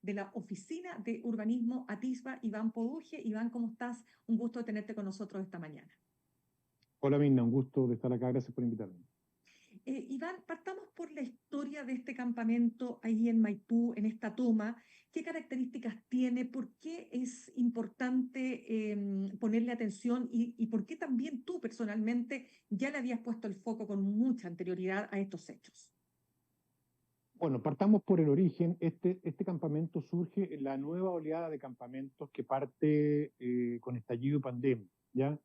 de la Oficina de Urbanismo ATISBA, Iván Poduje. Iván, ¿cómo estás? Un gusto de tenerte con nosotros esta mañana. Hola Mirna, un gusto de estar acá, gracias por invitarme. Iván, partamos por la historia de este campamento ahí en Maipú, en esta toma. ¿Qué características tiene? ¿Por qué es importante ponerle atención? Y por qué también tú personalmente ya le habías puesto el foco con mucha anterioridad a estos hechos? Bueno, partamos por el origen. Este campamento surge en la nueva oleada de campamentos que parte con estallido y pandemia, ¿ya?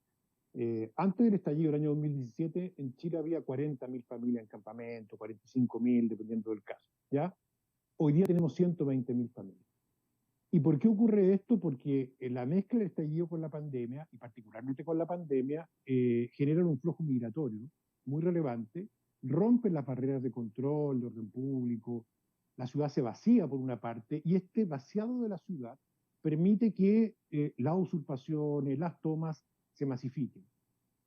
Antes del estallido del año 2017, en Chile había 40.000 familias en campamento, 45.000, dependiendo del caso, ¿ya? Hoy día tenemos 120.000 familias. ¿Y por qué ocurre esto? Porque la mezcla del estallido con la pandemia, y particularmente con la pandemia, generan un flujo migratorio muy relevante, rompen las barreras de control, de orden público, la ciudad se vacía por una parte, y este vaciado de la ciudad permite que las usurpaciones, las tomas se masifiquen.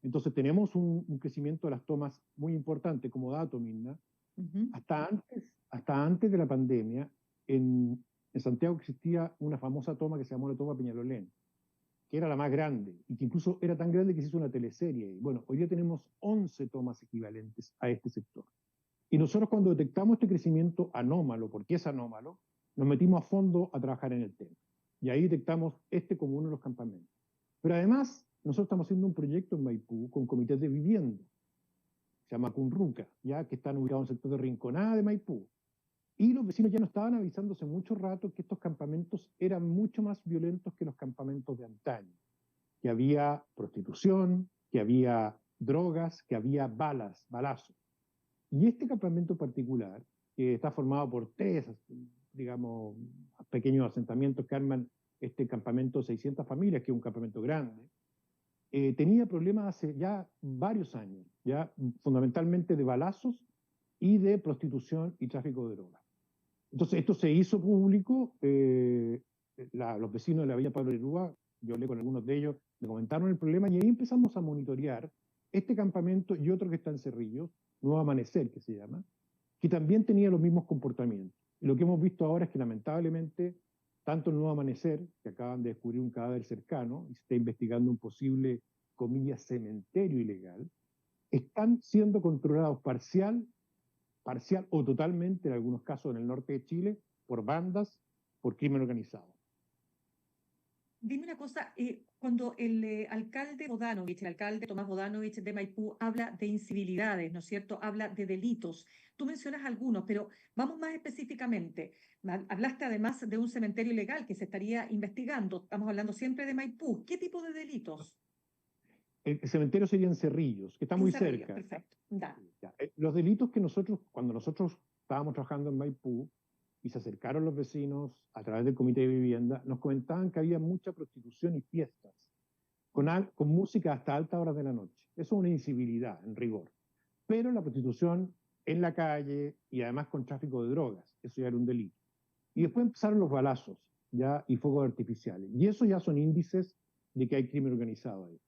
Entonces tenemos un crecimiento de las tomas muy importante como dato, Mirna. Ujú. Hasta antes de la pandemia, en Santiago existía una famosa toma que se llamó la toma Peñalolén, que era la más grande, y que incluso era tan grande que se hizo una teleserie. Y bueno, hoy día tenemos 11 tomas equivalentes a este sector. Y nosotros cuando detectamos este crecimiento anómalo, porque es anómalo, nos metimos a fondo a trabajar en el tema. Y ahí detectamos este como uno de los campamentos. Pero además, nosotros estamos haciendo un proyecto en Maipú con comités de vivienda, se llama Cunruca, ya que están ubicados en el sector de Rinconada de Maipú. Y los vecinos ya nos estaban avisando hace mucho rato que estos campamentos eran mucho más violentos que los campamentos de antaño, que había prostitución, que había drogas, que había balazos. Y este campamento particular, que está formado por tres, digamos, pequeños asentamientos que arman este campamento de 600 familias, que es un campamento grande, tenía problemas hace ya varios años, ya fundamentalmente de balazos y de prostitución y tráfico de drogas. Entonces, esto se hizo público, los vecinos de la Villa Pablo Neruda, yo hablé con algunos de ellos, me comentaron el problema y ahí empezamos a monitorear este campamento y otro que está en Cerrillos, Nuevo Amanecer que se llama, que también tenía los mismos comportamientos. Y lo que hemos visto ahora es que lamentablemente, tanto el Nuevo Amanecer, que acaban de descubrir un cadáver cercano y se está investigando un posible, comillas, cementerio ilegal, están siendo controlados parcial o totalmente, en algunos casos en el norte de Chile, por bandas, por crimen organizado. Dime una cosa, cuando el alcalde Bodanovich, el alcalde Tomás Bodanovich de Maipú habla de incivilidades, ¿no es cierto? Habla de delitos. Tú mencionas algunos, pero vamos más específicamente. Hablaste además de un cementerio ilegal que se estaría investigando. Estamos hablando siempre de Maipú. ¿Qué tipo de delitos? El cementerio sería en Cerrillos, que está En muy Cerrillos, cerca. perfecto. Da. Los delitos que nosotros, cuando nosotros estábamos trabajando en Maipú, y se acercaron los vecinos a través del comité de vivienda, nos comentaban que había mucha prostitución y fiestas, con música hasta altas horas de la noche. Eso es una incivilidad, en rigor. Pero la prostitución en la calle y además con tráfico de drogas, eso ya era un delito. Y después empezaron los balazos, ya, y fuegos artificiales. Y eso ya son índices de que hay crimen organizado ahí.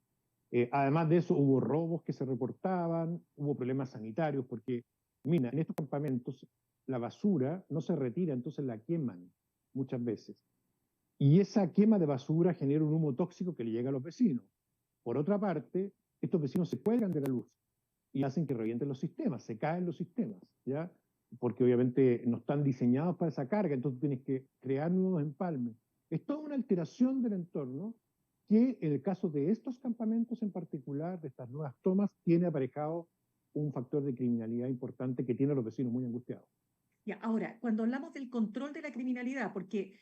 Además de eso, hubo robos que se reportaban, hubo problemas sanitarios, porque, mira, en estos campamentos la basura no se retira, entonces la queman muchas veces. Y esa quema de basura genera un humo tóxico que le llega a los vecinos. Por otra parte, estos vecinos se cuelgan de la luz y hacen que revienten los sistemas, se caen los sistemas, ¿ya? Porque obviamente no están diseñados para esa carga, entonces tienes que crear nuevos empalmes. Es toda una alteración del entorno que en el caso de estos campamentos en particular, de estas nuevas tomas, tiene aparejado un factor de criminalidad importante que tiene a los vecinos muy angustiados. Ya, ahora, cuando hablamos del control de la criminalidad, porque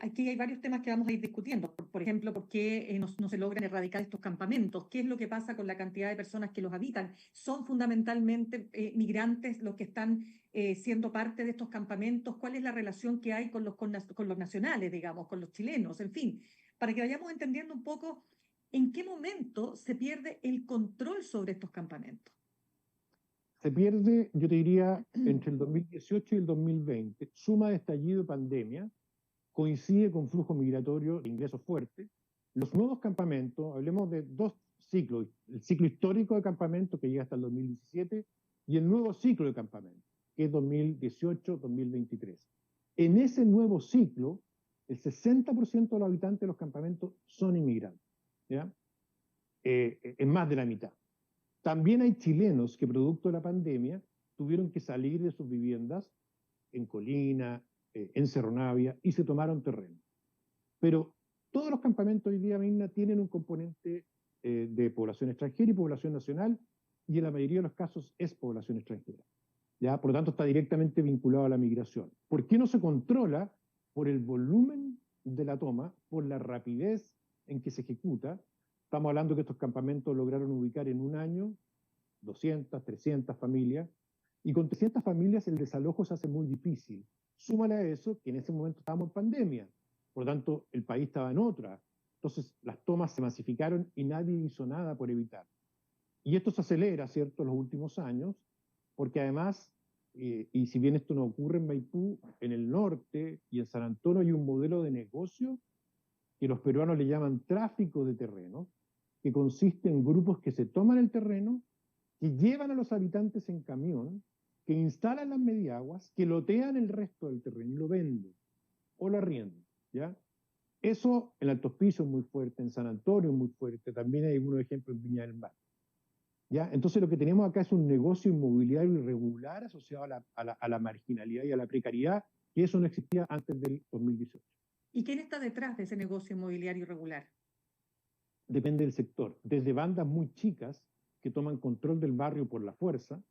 aquí hay varios temas que vamos a ir discutiendo. Por ejemplo, ¿por qué no se logran erradicar estos campamentos? ¿Qué es lo que pasa con la cantidad de personas que los habitan? ¿Son fundamentalmente migrantes los que están siendo parte de estos campamentos? ¿Cuál es la relación que hay con los nacionales, digamos, con los chilenos? En fin, para que vayamos entendiendo un poco en qué momento se pierde el control sobre estos campamentos. Se pierde, yo te diría, entre el 2018 y el 2020, suma de estallido y pandemia, coincide con flujo migratorio de ingresos fuertes. Los nuevos campamentos, hablemos de dos ciclos, el ciclo histórico de campamento que llega hasta el 2017 y el nuevo ciclo de campamento, que es 2018-2023. En ese nuevo ciclo, el 60% de los habitantes de los campamentos son inmigrantes, ¿ya? Es más de la mitad. También hay chilenos que producto de la pandemia tuvieron que salir de sus viviendas en Colina, en Cerro Navia, y se tomaron terreno. Pero todos los campamentos hoy día, Mirna, tienen un componente de población extranjera y población nacional, y en la mayoría de los casos es población extranjera. ¿Ya? Por lo tanto, está directamente vinculado a la migración. ¿Por qué no se controla? Por el volumen de la toma, por la rapidez en que se ejecuta. Estamos hablando que estos campamentos lograron ubicar en un año 200, 300 familias, y con 300 familias el desalojo se hace muy difícil. Súmale a eso que en ese momento estábamos en pandemia, por lo tanto el país estaba en otra. Entonces las tomas se masificaron y nadie hizo nada por evitar. Y esto se acelera, ¿cierto?, en los últimos años, porque además, y si bien esto no ocurre en Maipú, en el norte y en San Antonio hay un modelo de negocio que los peruanos le llaman tráfico de terreno, que consiste en grupos que se toman el terreno, que llevan a los habitantes en camión, que instalan las mediaguas, que lotean el resto del terreno y lo venden o lo arriendan, ¿ya? Eso en Alto Hospicio es muy fuerte, en San Antonio es muy fuerte, también hay algunos ejemplos en Viña del Mar. ¿Ya? Entonces lo que tenemos acá es un negocio inmobiliario irregular asociado a la marginalidad y a la precariedad, que eso no existía antes del 2018. ¿Y quién está detrás de ese negocio inmobiliario irregular? Depende del sector, desde bandas muy chicas que toman control del barrio por la fuerza,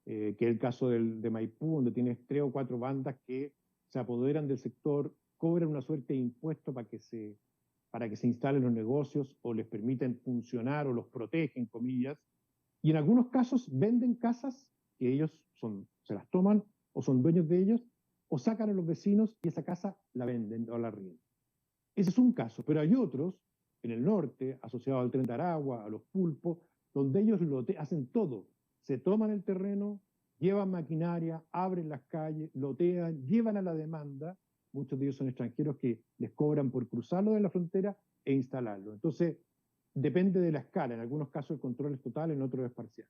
que es el caso de Maipú, donde tienes 3 o 4 bandas que se apoderan del sector, cobran una suerte de impuesto para que se instalen los negocios o les permiten funcionar o los protegen, comillas, y en algunos casos venden casas que ellos se las toman o son dueños de ellos, o sacan a los vecinos y esa casa la venden o la arriendan. Ese es un caso, pero hay otros en el norte, asociados al Tren de Aragua, a los pulpos, donde ellos hacen todo. Se toman el terreno, llevan maquinaria, abren las calles, lotean, llevan a la demanda. Muchos de ellos son extranjeros que les cobran por cruzarlo de la frontera e instalarlo. Entonces, depende de la escala. En algunos casos el control es total, en otros es parcial.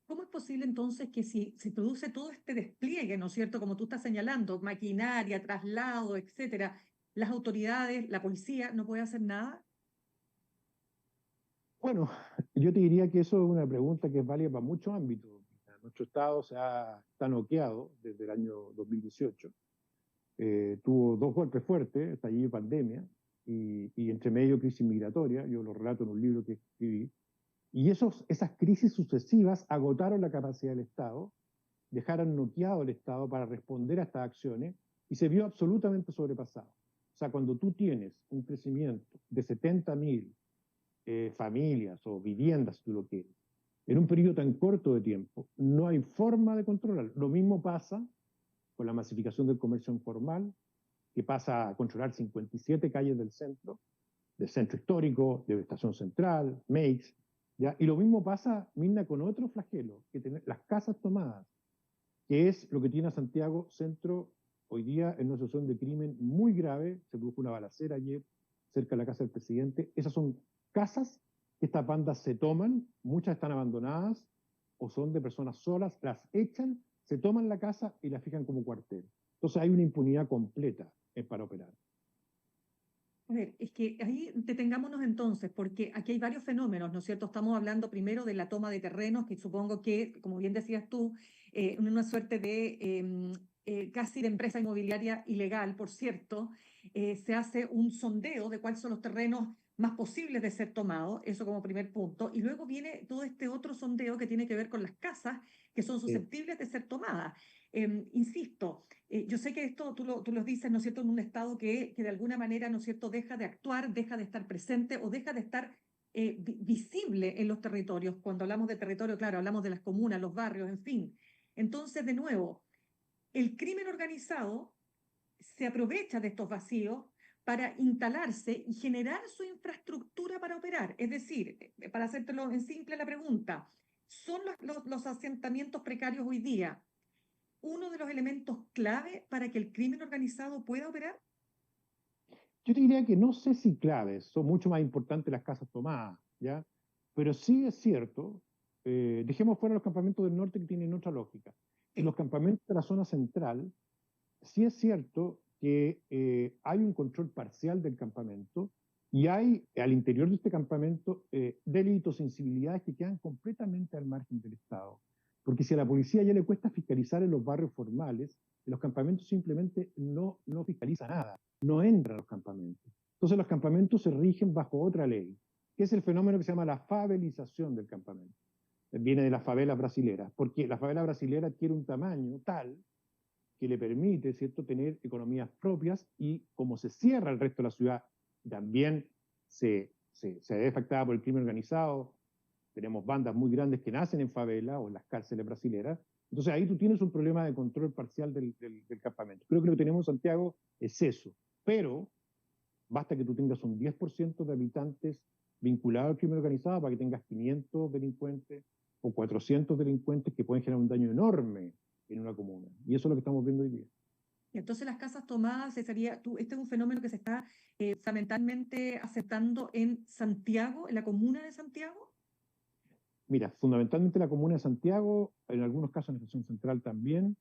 ¿Cómo es posible entonces que si se produce todo este despliegue, ¿no es cierto?, como tú estás señalando, maquinaria, traslado, etcétera, las autoridades, la policía, no puede hacer nada? Bueno, yo te diría que eso es una pregunta que es válida para muchos ámbitos. Nuestro Estado está noqueado desde el año 2018. Tuvo 2 golpes fuertes, estallido y pandemia, y entre medio crisis migratoria, yo lo relato en un libro que escribí. Y esas crisis sucesivas agotaron la capacidad del Estado, dejaron noqueado el Estado para responder a estas acciones y se vio absolutamente sobrepasado. O sea, cuando tú tienes un crecimiento de 70.000 familias o viviendas, si tú lo quieres, en un periodo tan corto de tiempo, no hay forma de controlar. Lo mismo pasa con la masificación del comercio informal, que pasa a controlar 57 calles del centro histórico, de Estación Central, Meix, ¿ya? Y lo mismo pasa, Mirna, con otro flagelo, que tener las casas tomadas, que es lo que tiene a Santiago Centro hoy día en una situación de crimen muy grave. Se produjo una balacera ayer cerca de la casa del presidente. Esas son casas que estas bandas se toman, muchas están abandonadas o son de personas solas, las echan, se toman la casa y la fijan como cuartel. Entonces hay una impunidad completa para operar. A ver, es que ahí detengámonos entonces, porque aquí hay varios fenómenos, ¿no es cierto? Estamos hablando primero de la toma de terrenos, que supongo que, como bien decías tú, una suerte de casi de empresa inmobiliaria ilegal, por cierto. Se hace un sondeo de cuáles son los terrenos más posibles de ser tomados, eso como primer punto, y luego viene todo este otro sondeo que tiene que ver con las casas que son Sí. susceptibles de ser tomadas. Insisto, yo sé que esto tú lo dices, ¿no es cierto?, en un Estado que de alguna manera, ¿no es cierto?, deja de actuar, deja de estar presente o deja de estar visible en los territorios. Cuando hablamos de territorio, claro, hablamos de las comunas, los barrios, en fin. Entonces, de nuevo, el crimen organizado se aprovecha de estos vacíos para instalarse y generar su infraestructura para operar. Es decir, para hacértelo en simple la pregunta, ¿son los asentamientos precarios hoy día uno de los elementos clave para que el crimen organizado pueda operar? Yo te diría que no sé si claves, son mucho más importantes las casas tomadas, ¿ya? Pero sí es cierto, dejemos fuera los campamentos del norte que tienen otra lógica, que Sí. los campamentos de la zona central sí es cierto que hay un control parcial del campamento y hay al interior de este campamento delitos, sensibilidades que quedan completamente al margen del Estado. Porque si a la policía ya le cuesta fiscalizar en los barrios formales, en los campamentos simplemente no fiscaliza nada, no entra a los campamentos. Entonces los campamentos se rigen bajo otra ley, que es el fenómeno que se llama la favelización del campamento. Viene de las favelas brasileras, porque la favela brasilera adquiere un tamaño tal que le permite, ¿cierto?, tener economías propias y como se cierra el resto de la ciudad, también se ve afectada por el crimen organizado, tenemos bandas muy grandes que nacen en favela o en las cárceles brasileras, entonces ahí tú tienes un problema de control parcial del campamento. Creo que lo que tenemos en Santiago es eso, pero basta que tú tengas un 10% de habitantes vinculados al crimen organizado para que tengas 500 delincuentes o 400 delincuentes que pueden generar un daño enorme en una comuna. Y eso es lo que estamos viendo hoy día. Y entonces las casas tomadas, este es un fenómeno que se está fundamentalmente aceptando en Santiago, en la comuna de Santiago. Mira, fundamentalmente la comuna de Santiago, en algunos casos en la región central también,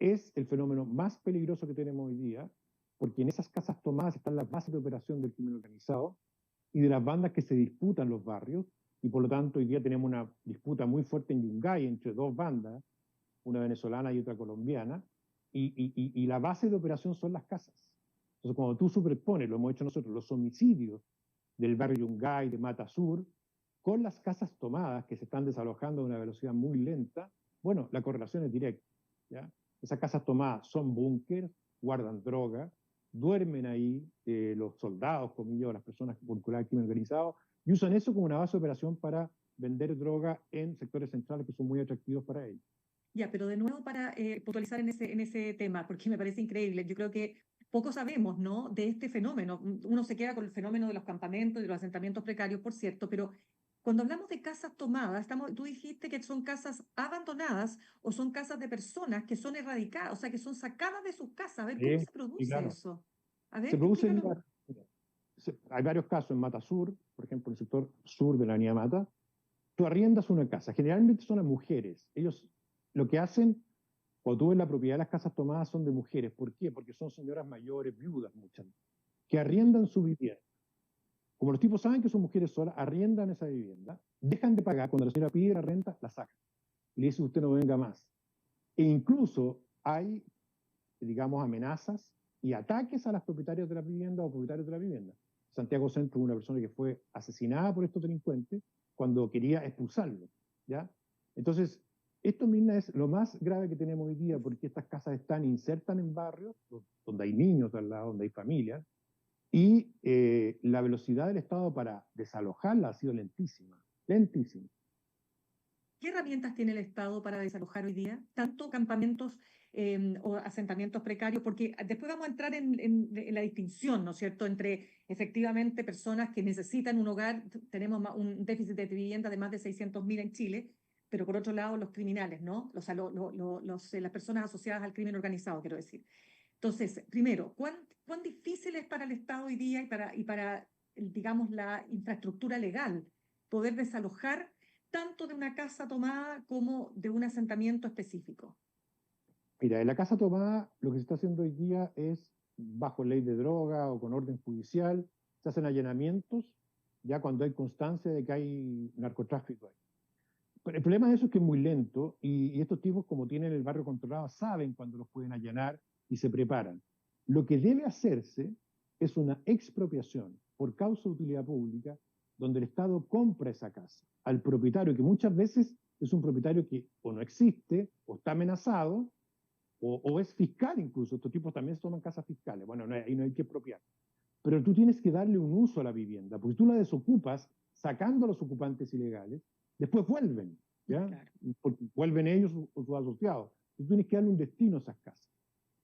es el fenómeno más peligroso que tenemos hoy día, porque en esas casas tomadas están las bases de operación del crimen organizado y de las bandas que se disputan los barrios, y por lo tanto hoy día tenemos una disputa muy fuerte en Yungay entre dos bandas, una venezolana y otra colombiana, y la base de operación son las casas. Entonces, cuando tú superpones, lo hemos hecho nosotros, los homicidios del barrio Yungay, de Mata Sur, con las casas tomadas que se están desalojando a una velocidad muy lenta, bueno, la correlación es directa. ¿Ya? Esas casas tomadas son búnker, guardan droga, duermen ahí los soldados, comillas, las personas vinculadas al crimen organizado, y usan eso como una base de operación para vender droga en sectores centrales que son muy atractivos para ellos. Ya, pero de nuevo para puntualizar en ese tema, porque me parece increíble. Yo creo que poco sabemos, ¿no?, de este fenómeno. Uno se queda con el fenómeno de los campamentos y de los asentamientos precarios, por cierto, pero cuando hablamos de casas tomadas, tú dijiste que son casas abandonadas o son casas de personas que son erradicadas, o sea, que son sacadas de sus casas. A ver, ¿cómo se Y produce claro, eso? A se ver, producen, explícalo. hay varios casos en Mata Sur, por ejemplo, en el sector sur de la Avenida Mata, tú arriendas una casa, generalmente son a mujeres, ellos lo que hacen, cuando tú ves la propiedad de las casas tomadas son de mujeres, ¿por qué? Porque son señoras mayores, viudas muchas, que arriendan su vivienda. Como los tipos saben que son mujeres solas, arriendan esa vivienda, dejan de pagar, cuando la señora pide la renta, la sacan. Y le dice, usted no venga más. E incluso hay, digamos, amenazas y ataques a las propietarias de la vivienda o propietarios de la vivienda. Santiago Centro, una persona que fue asesinada por estos delincuentes cuando quería expulsarlo, ¿ya? Entonces, esto, Mirna, es lo más grave que tenemos hoy día porque estas casas están insertas en barrios donde hay niños al lado, donde hay familias, y la velocidad del Estado para desalojarla ha sido lentísima, lentísima. ¿Qué herramientas tiene el Estado para desalojar hoy día? Tanto campamentos o asentamientos precarios, porque después vamos a entrar en la distinción, ¿no es cierto?, entre efectivamente personas que necesitan un hogar, tenemos un déficit de vivienda de más de 600.000 en Chile, pero por otro lado los criminales, ¿no? Las personas asociadas al crimen organizado, quiero decir. Entonces, primero, ¿cuán difícil es para el Estado hoy día y para digamos, la infraestructura legal poder desalojar tanto de una casa tomada como de un asentamiento específico? Mira, en la casa tomada lo que se está haciendo hoy día es, bajo ley de droga o con orden judicial, se hacen allanamientos ya cuando hay constancia de que hay narcotráfico ahí. Pero el problema de eso es que es muy lento y estos tipos, como tienen el barrio controlado, saben cuándo los pueden allanar y se preparan. Lo que debe hacerse es una expropiación por causa de utilidad pública, donde el Estado compra esa casa al propietario, que muchas veces es un propietario que o no existe o está amenazado o es fiscal incluso. Estos tipos también toman casas fiscales. Bueno, ahí no hay que expropiar. Pero tú tienes que darle un uso a la vivienda, porque tú la desocupas sacando a los ocupantes ilegales, después vuelven, ¿ya? Claro. Porque vuelven ellos o sus asociados. Tú tienes que darle un destino a esas casas.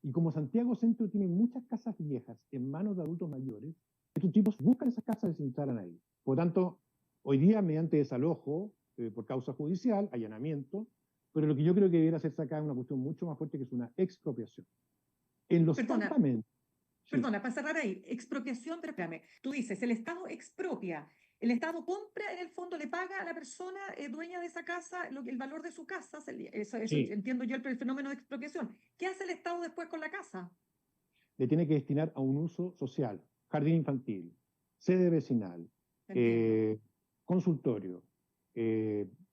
Y como Santiago Centro tiene muchas casas viejas en manos de adultos mayores, estos tipos buscan esas casas y se instalan ahí. Por lo tanto, hoy día, mediante desalojo, por causa judicial, allanamiento, pero lo que yo creo que debería hacerse acá es una cuestión mucho más fuerte, que es una expropiación. En los Perdona, campamentos, sí. Perdona, para cerrar ahí, expropiación, pero espérame, tú dices, el Estado expropia el Estado compra, en el fondo le paga a la persona dueña de esa casa el valor de su casa, eso Sí, entiendo yo el fenómeno de expropiación. ¿Qué hace el Estado después con la casa? le tiene que destinar a un uso social, jardín infantil, sede vecinal, Entiendo. eh, consultorio,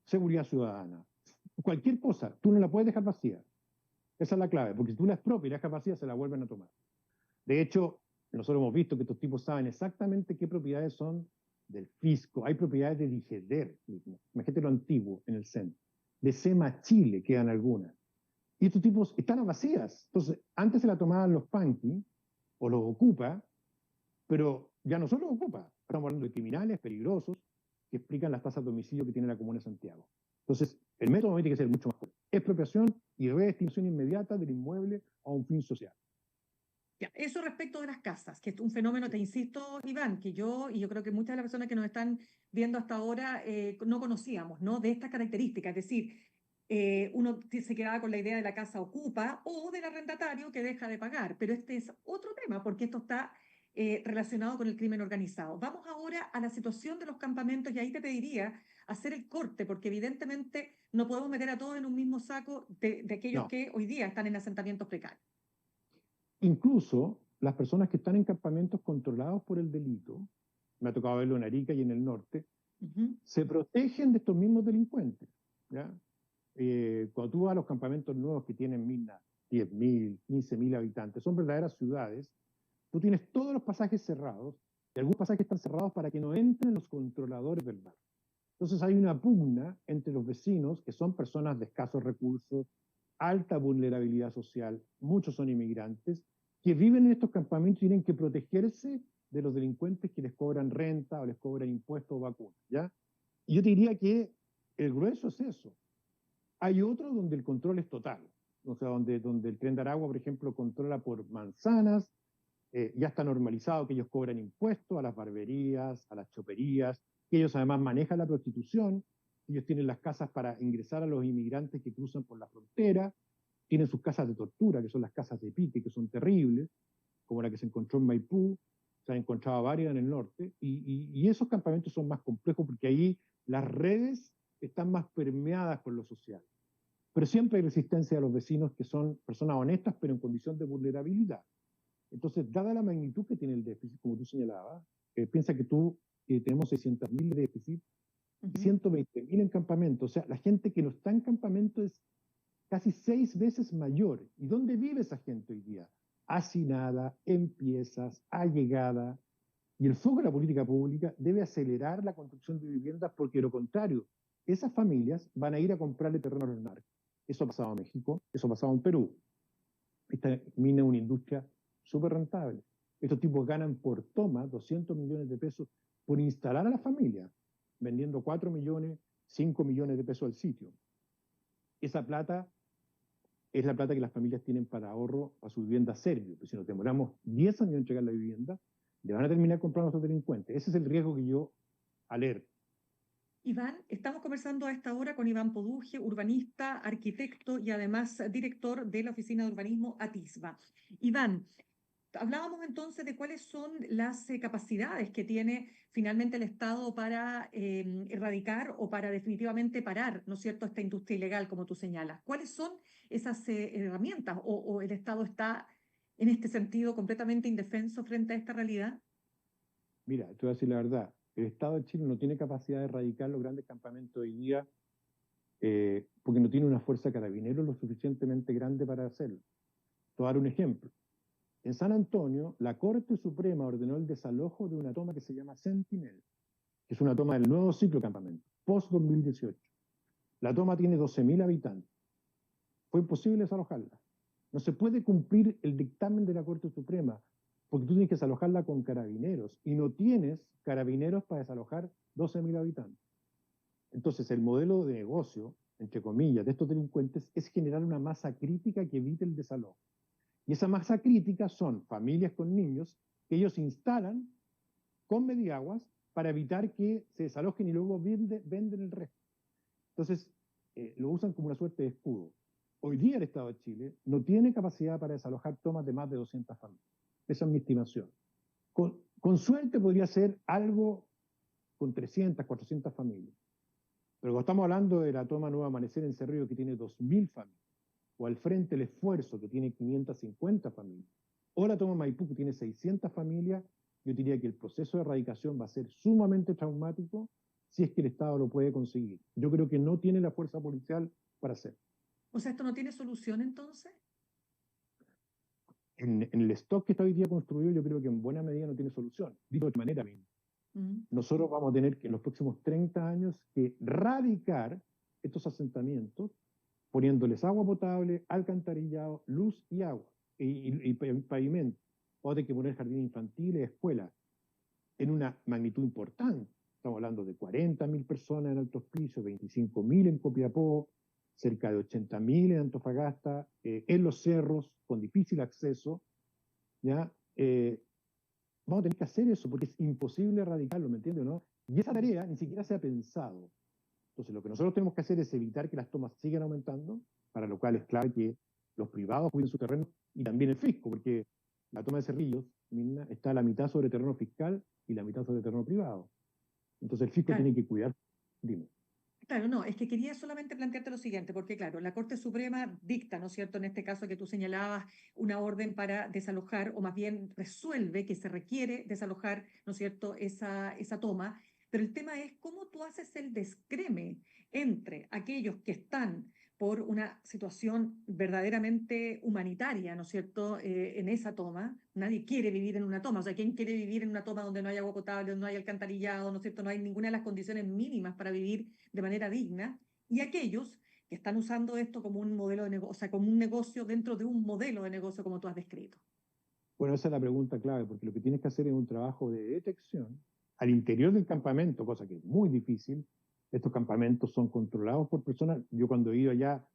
seguridad ciudadana, cualquier cosa, tú no la puedes dejar vacía. Esa es la clave, porque si tú la expropias y la dejas vacía, se la vuelven a tomar. De hecho, nosotros hemos visto que estos tipos saben exactamente qué propiedades son del fisco. Hay propiedades de Dijeder, imagínate lo antiguo en el centro. De SEMA Chile quedan algunas. Y estos tipos están vacías. Entonces, antes se la tomaban los punky o los ocupa, pero ya no son los ocupa. Estamos hablando de criminales peligrosos que explican las tasas de homicidio que tiene la Comuna de Santiago. Entonces, el método tiene que ser mucho más fuerte. Expropiación y redestinación inmediata del inmueble a un fin social. Ya, eso respecto de las casas, que es un fenómeno, te insisto, Iván, que yo creo que muchas de las personas que nos están viendo hasta ahora no conocíamos, ¿no? De estas características, es decir, uno se quedaba con la idea de la casa ocupa o del arrendatario que deja de pagar, pero este es otro tema porque esto está relacionado con el crimen organizado. Vamos ahora a la situación de los campamentos y ahí te pediría hacer el corte, porque evidentemente no podemos meter a todos en un mismo saco de aquellos No, que hoy día están en asentamientos precarios. incluso las personas que están en campamentos controlados por el delito, me ha tocado verlo en Arica y en el norte, Ujú. se protegen de estos mismos delincuentes. ¿Ya? Cuando tú vas a los campamentos nuevos que tienen 10.000, 15.000 habitantes, son verdaderas ciudades, tú tienes todos los pasajes cerrados, y algunos pasajes están cerrados para que no entren los controladores del barrio. Entonces hay una pugna entre los vecinos, que son personas de escasos recursos, alta vulnerabilidad social, muchos son inmigrantes, que viven en estos campamentos y tienen que protegerse de los delincuentes que les cobran renta o les cobran impuestos o vacunas, ¿ya? Y yo te diría que el grueso es eso. Hay otros donde el control es total, o sea, donde el Tren de Aragua, por ejemplo, controla por manzanas, ya está normalizado que ellos cobran impuestos a las barberías, a las choperías, que ellos además manejan la prostitución, ellos tienen las casas para ingresar a los inmigrantes que cruzan por la frontera, tienen sus casas de tortura, que son las casas de pique, que son terribles, como la que se encontró en Maipú, se han encontrado varias en el norte, y esos campamentos son más complejos porque ahí las redes están más permeadas por lo social. Pero siempre hay resistencia de los vecinos que son personas honestas, pero en condición de vulnerabilidad. Entonces, dada la magnitud que tiene el déficit, como tú señalabas, piensa que tenemos 600.000 de déficit y Ujú. 120.000 en campamento. O sea, la gente que no está en campamento es casi 6 veces mayor. ¿Y dónde vive esa gente hoy día? Hacinada, en piezas, allegada. Y el foco de la política pública debe acelerar la construcción de viviendas porque, de lo contrario, esas familias van a ir a comprarle terreno a los narcos. Eso ha pasado en México, eso ha pasado en Perú. Esta mina es una industria súper rentable. Estos tipos ganan por toma 200 millones de pesos por instalar a la familia, vendiendo 4 millones, 5 millones de pesos al sitio. Esa plata es la plata que las familias tienen para ahorro a su vivienda serbio. Pues si nos demoramos 10 años en entregar la vivienda, le van a terminar comprando a estos delincuentes. Ese es el riesgo que yo alerto. Iván, estamos conversando a esta hora con Iván Poduje, urbanista, arquitecto y además director de la Oficina de Urbanismo ATISBA. Iván, hablábamos entonces de cuáles son las capacidades que tiene finalmente el Estado para erradicar o para definitivamente parar, ¿no es cierto?, esta industria ilegal, como tú señalas. ¿Cuáles son esas herramientas o el Estado está en este sentido completamente indefenso frente a esta realidad? Mira, te voy a decir la verdad. El Estado de Chile no tiene capacidad de erradicar los grandes campamentos hoy día porque no tiene una fuerza carabinero lo suficientemente grande para hacerlo. Te voy a dar un ejemplo. En San Antonio, la Corte Suprema ordenó el desalojo de una toma que se llama Sentinel, que es una toma del nuevo ciclo de campamento, post-2018. La toma tiene 12.000 habitantes. Fue imposible desalojarla. No se puede cumplir el dictamen de la Corte Suprema, porque tú tienes que desalojarla con carabineros, y no tienes carabineros para desalojar 12.000 habitantes. Entonces, el modelo de negocio, entre comillas, de estos delincuentes es generar una masa crítica que evite el desalojo. Y esa masa crítica son familias con niños que ellos instalan con mediaguas para evitar que se desalojen y luego venden el resto. Entonces, lo usan como una suerte de escudo. Hoy día el Estado de Chile no tiene capacidad para desalojar tomas de más de 200 familias. Esa es mi estimación. Con suerte podría ser algo con 300, 400 familias. Pero cuando estamos hablando de la toma Nuevo Amanecer en Cerrillo, que tiene 2.000 familias, o al Frente El Esfuerzo, que tiene 550 familias, o la toma Maipú, que tiene 600 familias, yo diría que el proceso de erradicación va a ser sumamente traumático si es que el Estado lo puede conseguir. Yo creo que no tiene la fuerza policial para hacerlo. O sea, ¿esto no tiene solución entonces? En el stock que está hoy día construido, yo creo que en buena medida no tiene solución. Dicho de otra manera, nosotros vamos a tener que en los próximos 30 años que radicar estos asentamientos, poniéndoles agua potable, alcantarillado, luz y agua, y pavimento. Vamos a tener que poner jardines infantiles, escuelas, en una magnitud importante. Estamos hablando de 40.000 personas en Alto Hospicio, 25.000 en Copiapó, cerca de 80.000 en Antofagasta, en los cerros, con difícil acceso, ¿ya? Vamos a tener que hacer eso, porque es imposible erradicarlo, ¿me entiendes, no? Y esa tarea ni siquiera se ha pensado. Entonces, lo que nosotros tenemos que hacer es evitar que las tomas sigan aumentando, para lo cual es clave que los privados cuiden su terreno, y también el fisco, porque la toma de Cerrillos está la mitad sobre terreno fiscal y la mitad sobre terreno privado. Entonces, el fisco tiene que cuidar. Dime. Claro, no, es que quería solamente plantearte lo siguiente, porque claro, la Corte Suprema dicta, ¿no es cierto?, en este caso que tú señalabas, una orden para desalojar, o más bien resuelve que se requiere desalojar, ¿no es cierto?, esa toma, pero el tema es cómo tú haces el descreme entre aquellos que están por una situación verdaderamente humanitaria, ¿no es cierto?, en esa toma. Nadie quiere vivir en una toma, o sea, ¿quién quiere vivir en una toma donde no hay agua potable, donde no hay alcantarillado, ¿no es cierto?, no hay ninguna de las condiciones mínimas para vivir de manera digna, y aquellos que están usando esto como un modelo de negocio, o sea, como un negocio dentro de un modelo de negocio como tú has descrito. Bueno, esa es la pregunta clave, porque lo que tienes que hacer es un trabajo de detección al interior del campamento, cosa que es muy difícil. Estos campamentos son controlados por personas. Yo cuando he ido allá,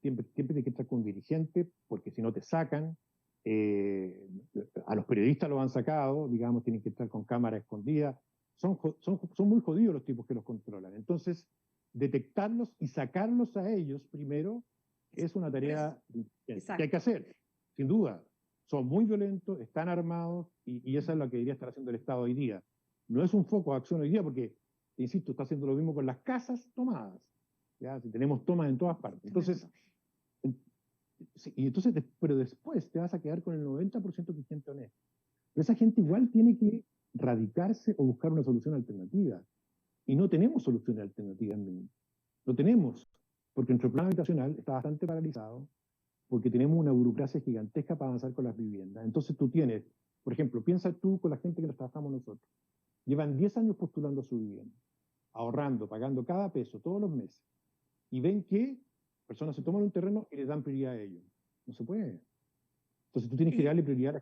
siempre tienes que estar con un dirigente, porque si no te sacan. A los periodistas los han sacado, digamos, tienen que estar con cámara escondida. Son muy jodidos los tipos que los controlan. Entonces, detectarlos y sacarlos a ellos primero es una tarea que hay que hacer, sin duda. Son muy violentos, están armados, y eso es lo que debería estar haciendo el Estado hoy día. No es un foco de acción hoy día porque, insisto, está haciendo lo mismo con las casas tomadas. ¿Ya? Si tenemos tomas en todas partes. Entonces, pero después te vas a quedar con el 90% de gente honesta. Pero esa gente igual tiene que radicarse o buscar una solución alternativa. Y no tenemos soluciones alternativas. No tenemos, porque nuestro plan habitacional está bastante paralizado, porque tenemos una burocracia gigantesca para avanzar con las viviendas. Entonces tú tienes, por ejemplo, piensa tú con la gente que nos trabajamos nosotros. Llevan 10 años postulando a su vivienda, ahorrando, pagando cada peso todos los meses. Y ven que personas se toman un terreno y les dan prioridad a ellos. No se puede. Entonces tú tienes que darle prioridad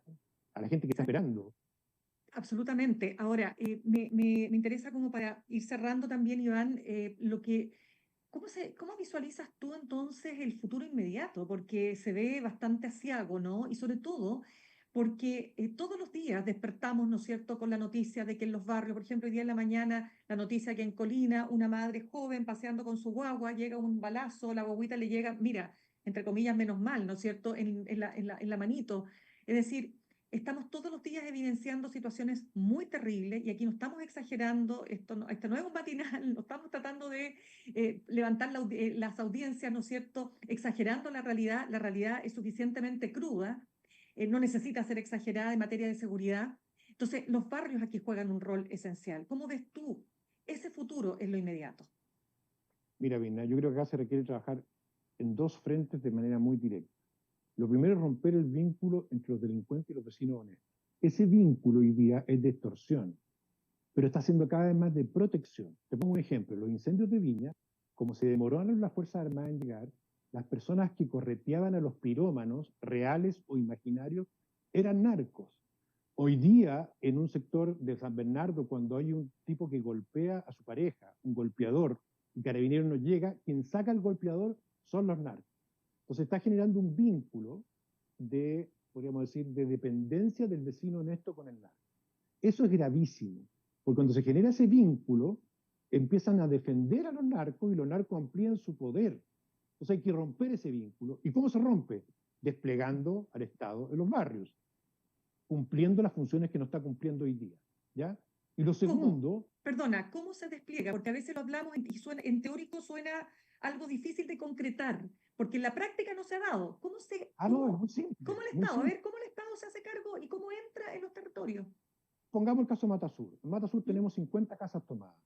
a la gente que está esperando. Absolutamente. Ahora, me interesa como para ir cerrando también, Iván, ¿cómo visualizas tú entonces el futuro inmediato? Porque se ve bastante aciago, ¿no? Y sobre todo porque todos los días despertamos, ¿no es cierto?, con la noticia de que en los barrios, por ejemplo, hoy día en la mañana, la noticia que en Colina, una madre joven paseando con su guagua, llega un balazo, la guaguita le llega, mira, entre comillas, menos mal, ¿no es cierto?, en la manito. Es decir, estamos todos los días evidenciando situaciones muy terribles y aquí no estamos exagerando, esto no es un matinal, no estamos tratando de levantar las audiencias, ¿no es cierto?, exagerando la realidad es suficientemente cruda, no necesita ser exagerada en materia de seguridad. Entonces, los barrios aquí juegan un rol esencial. ¿Cómo ves tú ese futuro en lo inmediato? Mira, Vina, yo creo que acá se requiere trabajar en dos frentes de manera muy directa. Lo primero es romper el vínculo entre los delincuentes y los vecinos honestos. Ese vínculo hoy día es de extorsión, pero está siendo cada vez más de protección. Te pongo un ejemplo, los incendios de Viña, como se demoraron las Fuerzas Armadas en llegar, las personas que correteaban a los pirómanos, reales o imaginarios, eran narcos. Hoy día, en un sector de San Bernardo, cuando hay un tipo que golpea a su pareja, un golpeador, y Carabineros no llega, quien saca al golpeador son los narcos. Entonces está generando un vínculo de, podríamos decir, de dependencia del vecino honesto con el narco. Eso es gravísimo, porque cuando se genera ese vínculo, empiezan a defender a los narcos y los narcos amplían su poder. Entonces hay que romper ese vínculo. ¿Y cómo se rompe? Desplegando al Estado en los barrios, cumpliendo las funciones que no está cumpliendo hoy día, ¿ya? Y lo ¿Cómo? segundo, Perdona, ¿cómo se despliega? Porque a veces lo hablamos y suena, en teórico suena algo difícil de concretar, porque en la práctica no se ha dado. no, es ¿Cómo el muy Estado? A simple. ver, ¿cómo el Estado se hace cargo y cómo entra en los territorios? Pongamos el caso de Matasur. En Matasur ¿Mm? tenemos 50 casas tomadas.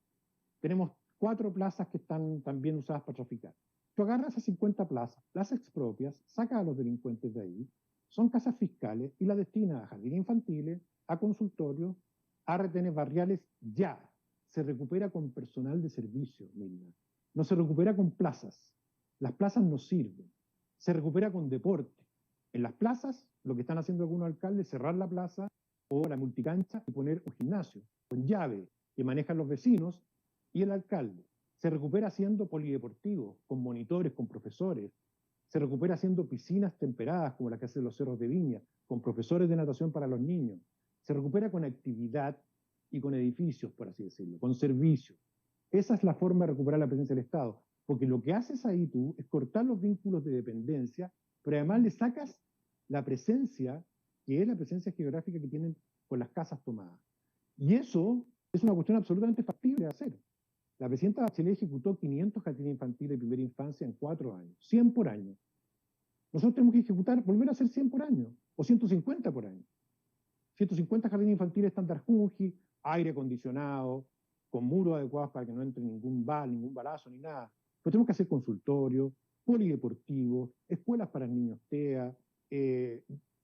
Tenemos 4 plazas que están también usadas para traficar. Tú agarras esas 50 plazas, las expropias, sacas a los delincuentes de ahí, son casas fiscales y las destinas a jardines infantiles, a consultorios, a retenes barriales ya. Se recupera con personal de servicio, Milna. No se recupera con plazas. Las plazas no sirven. Se recupera con deporte. En las plazas, lo que están haciendo algunos alcaldes es cerrar la plaza o la multicancha y poner un gimnasio con llave que manejan los vecinos y el alcalde. Se recupera haciendo polideportivo, con monitores, con profesores. Se recupera haciendo piscinas temperadas, como las que hacen los Cerros de Viña, con profesores de natación para los niños. Se recupera con actividad y con edificios, por así decirlo, con servicios. Esa es la forma de recuperar la presencia del Estado, porque lo que haces ahí tú es cortar los vínculos de dependencia, pero además le sacas la presencia, que es la presencia geográfica que tienen con las casas tomadas. Y eso es una cuestión absolutamente factible de hacer. La presidenta Bachelet ejecutó 500 jardines infantiles de primera infancia en 4 años, 100 por año. Nosotros tenemos que ejecutar, volver a hacer 100 por año, o 150 por año. 150 jardines infantiles estándar Junji, aire acondicionado, con muros adecuados para que no entre ningún balazo, ni nada. Pero tenemos que hacer consultorios, polideportivos, escuelas para niños TEA,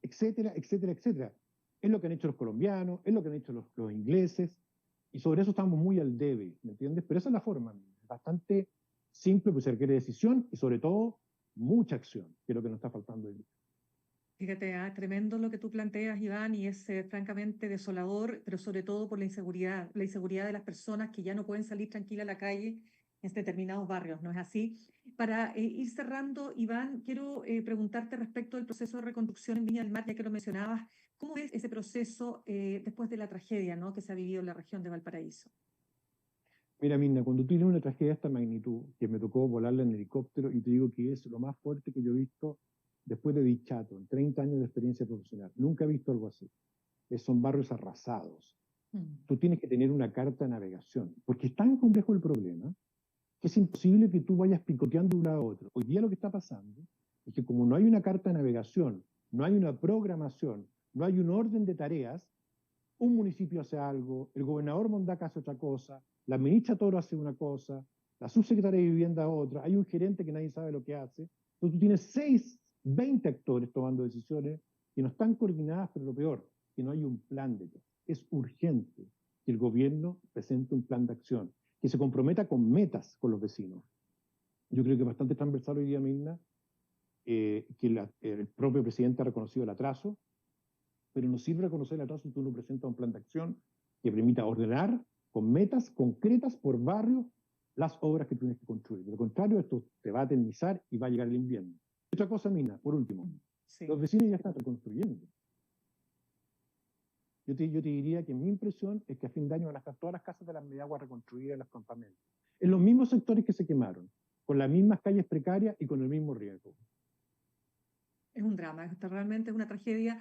etcétera, etcétera, etcétera. Es lo que han hecho los colombianos, es lo que han hecho los ingleses, y sobre eso estamos muy al debe, ¿me entiendes? Pero esa es la forma, es bastante simple, pues se requiere decisión y sobre todo mucha acción, que es lo que nos está faltando hoy. Fíjate, tremendo lo que tú planteas, Iván, y es francamente desolador, pero sobre todo por la inseguridad de las personas que ya no pueden salir tranquilas a la calle en determinados barrios, ¿no es así? Para ir cerrando, Iván, quiero preguntarte respecto del proceso de reconstrucción en Viña del Mar, ya que lo mencionabas, ¿cómo ves ese proceso después de la tragedia, ¿no?, que se ha vivido en la región de Valparaíso? Mira, Mirna, cuando tú tienes una tragedia de esta magnitud, que me tocó volarla en helicóptero, y te digo que es lo más fuerte que yo he visto después de Dichato, en 30 años de experiencia profesional. Nunca he visto algo así. Son barrios arrasados. Tú tienes que tener una carta de navegación, porque es tan complejo el problema que es imposible que tú vayas picoteando de un lado a otro. Hoy día lo que está pasando es que como no hay una carta de navegación, no hay una programación, no hay un orden de tareas, un municipio hace algo, el gobernador Mondaca hace otra cosa, la ministra Toro hace una cosa, la subsecretaria de Vivienda otra, hay un gerente que nadie sabe lo que hace. Entonces tú tienes 20 actores tomando decisiones que no están coordinadas, pero lo peor, que no hay un plan de ellos. Es urgente que el gobierno presente un plan de acción, que se comprometa con metas con los vecinos. Yo creo que es bastante transversal hoy día, Mirna, que el propio presidente ha reconocido el atraso, pero no sirve reconocer el atraso si tú no presentas un plan de acción que permita ordenar con metas concretas por barrio las obras que tienes que construir. De lo contrario, esto te va a eternizar y va a llegar el invierno. Otra cosa, Mina, por último, sí. Los vecinos ya están reconstruyendo. Yo te diría que mi impresión es que a fin de año van a estar todas las casas de las Mediaguas reconstruidas en los campamentos, en los mismos sectores que se quemaron, con las mismas calles precarias y con el mismo riesgo. Es un drama, esto realmente es una tragedia.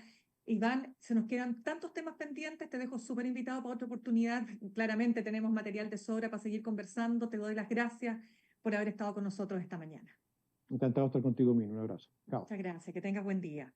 Iván, se nos quedan tantos temas pendientes, te dejo súper invitado para otra oportunidad. Claramente tenemos material de sobra para seguir conversando. Te doy las gracias por haber estado con nosotros esta mañana. Encantado de estar contigo, Mina. Un abrazo. Chao. Muchas gracias, que tengas buen día.